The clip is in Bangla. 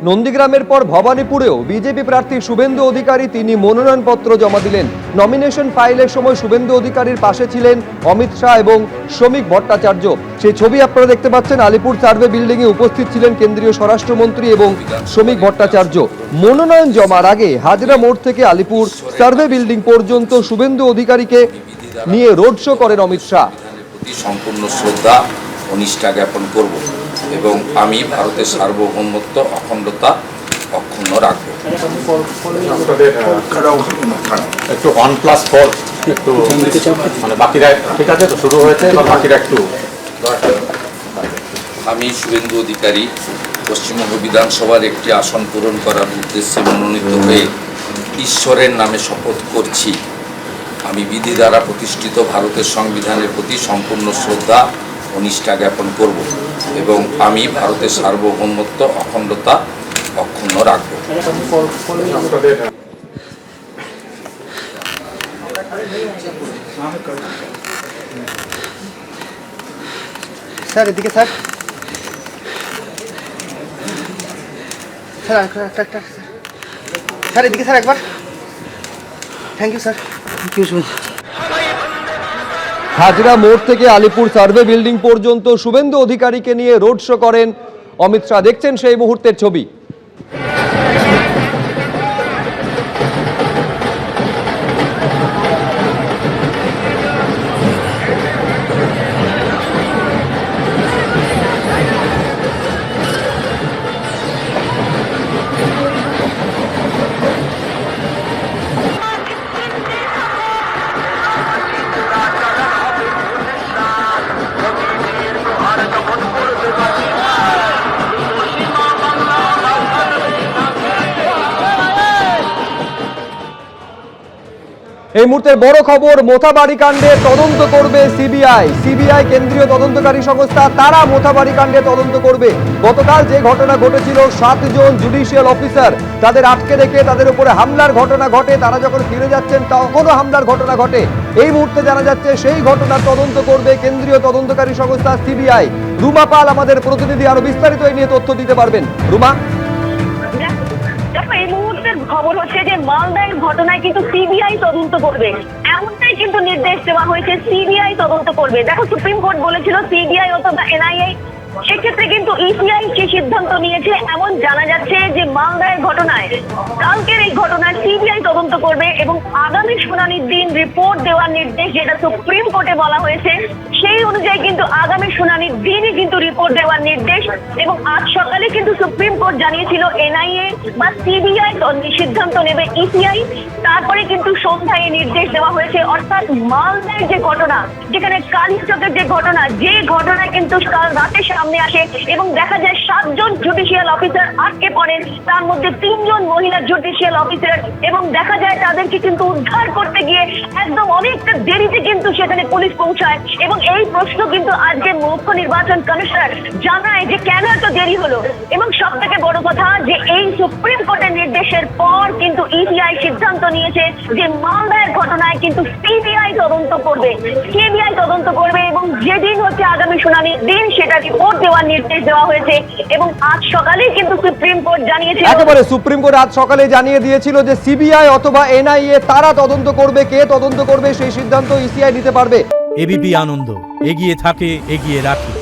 নন্দীগ্রামের পর ভবানীপুরেও বিজেপি প্রার্থী শুভেন্দু অধিকারী তিনি মনোনয়নপত্র জমা দিলেন। নমিনেশন ফাইলের সময় শুভেন্দু অধিকারীর পাশে ছিলেন অমিত শাহ এবং শ্রমিক ভট্টাচার্য। সেই ছবি আপনারা দেখতে পাচ্ছেন। আলিপুর সার্ভে বিল্ডিং এ উপস্থিত ছিলেন কেন্দ্রীয় স্বরাষ্ট্রমন্ত্রী এবং শ্রমিক ভট্টাচার্য। মনোনয়ন জমার আগে হাজরা মোড় থেকে আলিপুর সার্ভে বিল্ডিং পর্যন্ত শুভেন্দু অধিকারীকে নিয়ে রোড শো করেন অমিত শাহ। সম্পূর্ণ শ্রদ্ধা ও নিষ্ঠা জ্ঞাপন করব এবং আমি ভারতের সার্বভৌমত্ব অখণ্ডতা অক্ষুণ্ণ রাখবো। একটু 1+4 একটু মানে বাকিরা ঠিক আছে তো শুরু হয়েছে বা বাকিরা একটু। আমি শুভেন্দু অধিকারী পশ্চিমবঙ্গ বিধানসভার একটি আসন পূরণ করার উদ্দেশ্যে মনোনীত হয়ে ঈশ্বরের নামে শপথ করছি। আমি বিধি দ্বারা প্রতিষ্ঠিত ভারতের সংবিধানের প্রতি সম্পূর্ণ শ্রদ্ধা ও নিষ্ঠা জ্ঞাপন করব এবং আমি ভারতের সার্বভৌমত্ব অখণ্ডতা অক্ষুণ্ণ রাখব। স্যার এদিকে স্যার, স্যার স্যার এদিকে স্যার একবার। Thank you sir. Thank you. Hazra মোড় থেকে আলিপুর সার্ভে বিল্ডিং পর্যন্ত শুভেন্দু অধিকারীকে নিয়ে রোড শো করেন অমিত শাহ। দেখছেন সেই মুহূর্তের ছবি। এই মুহূর্তের বড় খবর, মোথাবাড়ি কাণ্ডে তদন্ত করবে সিবিআই। সিবিআই কেন্দ্রীয় তদন্তকারী সংস্থা, তারা মোথাবাড়ি কাণ্ডে তদন্ত করবে। গতকাল যে ঘটনা ঘটেছিল, 7 জন জুডিশিয়াল অফিসার তাদের আটকে রেখে তাদের উপরে হামলার ঘটনা ঘটে, তারা যখন ফিরে যাচ্ছেন তখনও হামলার ঘটনা ঘটে। এই মুহূর্তে জানা যাচ্ছে সেই ঘটনার তদন্ত করবে কেন্দ্রীয় তদন্তকারী সংস্থা সিবিআই। রুমা পাল আমাদের প্রতিনিধি, আরো বিস্তারিত এই নিয়ে তথ্য দিতে পারবেন। রুমা, এই মুহূর্তের খবর হচ্ছে যে মালদার ঘটনায় কিন্তু সিবিআই তদন্ত করবে, এমনটাই কিন্তু নির্দেশ দেওয়া হয়েছে। সিবিআই তদন্ত করবে। দেখো, সুপ্রিম কোর্ট বলেছিল সিবিআই অথবা এনআইএ, সেক্ষেত্রে কিন্তু ইসিআই সে সিদ্ধান্ত নিয়েছে। এমন জানা যাচ্ছে যে মালদার ঘটনায়, কালকের এই ঘটনায় সিবিআই তদন্ত করবে এবং আগামী শুনানির দিন রিপোর্ট দেওয়ার নির্দেশ যেটা সুপ্রিম কোর্টে বলা হয়েছে, সেই অনুযায়ী কিন্তু আগামী শুনানির দিনই কিন্তু রিপোর্ট দেওয়ার নির্দেশ। এবং আজ সকালে কিন্তু সুপ্রিম কোর্ট জানিয়েছিল এনআইএ বা সিবিআই সিদ্ধান্ত নেবে ইসিআই, তারপরে কিন্তু সন্ধ্যায় নির্দেশ দেওয়া হয়েছে। অর্থাৎ মালদার যে ঘটনা, যেখানে কালীচকের যে ঘটনা, যে ঘটনায় কিন্তু কাল রাতে সামনে আসে এবং দেখা যায় 7 জন জুডিশিয়াল অফিসার আটকে পড়েন, তার মধ্যে 3 জন মহিলা জুডিশিয়াল অফিসার, এবং দেখা যায় তাদেরকে কিন্তু উদ্ধার করতে গিয়ে একদম অনেকটা দেরিতে কিন্তু সেখানে পুলিশ পৌঁছায়। এবং এই প্রশ্ন কিন্তু আজকে মুখ্য নির্বাচন কমিশনার জানায় যে কেন এত দেরি হলো। এবং সব থেকে বড় কথা যে এই সুপ্রিম কোর্টের নির্দেশের পর কিন্তু ইসিআই সিদ্ধান্ত নিয়েছে যে মালদার ঘটনায় কিন্তু সিবিআই তদন্ত করবে। সিবিআই তদন্ত করবে এবং যেদিন হচ্ছে আগামী শুনানির দিন, সেটা রিপোর্ট দেওয়ার নির্দেশ দেওয়া হয়েছে। এবং আজ সকালেই কিন্তু সুপ্রিম কোর্ট জানিয়েছে, একেবারে সুপ্রিম কোর্ট আজ সকালে জানিয়ে দিয়েছিল যে সিবিআই অথবা এনআইএ তারা তদন্ত করবে। কে তদন্ত করবে সেই সিদ্ধান্ত ইসিআই নিতে পারবে। এবিপি আনন্দ, এগিয়ে থাকে, এগিয়ে রাখে।